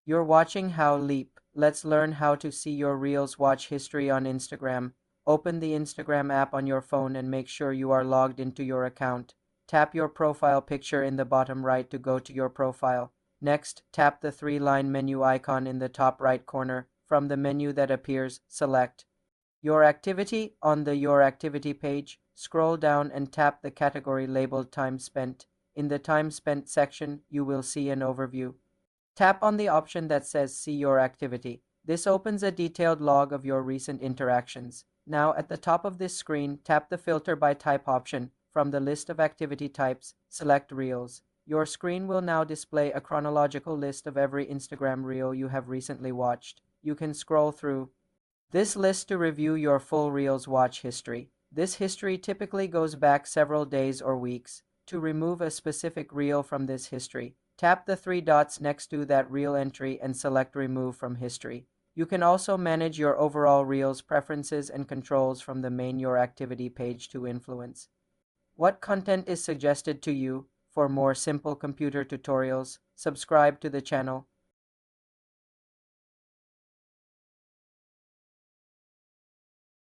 You're watching How Leap. Let's learn how to see your Reels watch history on Instagram. Open the Instagram app on your phone and make sure you are logged into your account. Tap your profile picture in the bottom right to go to your profile. Next, tap the three-line menu icon in the top right corner. From the menu that appears, select Your Activity. On the Your Activity page, scroll down and tap the category labeled Time Spent. In the Time Spent section, you will see an overview. Tap on the option that says See Your Activity. This opens a detailed log of your recent interactions. Now, at the top of this screen, tap the Filter by Type option. From the list of activity types, select Reels. Your screen will now display a chronological list of every Instagram Reel you have recently watched. You can scroll through this list to review your full Reels watch history. This history typically goes back several days or weeks. To remove a specific reel from this history, tap the three dots next to that reel entry and select Remove from History. You can also manage your overall Reels preferences and controls from the main Your Activity page to influence what content is suggested to you. For more simple computer tutorials, subscribe to the channel.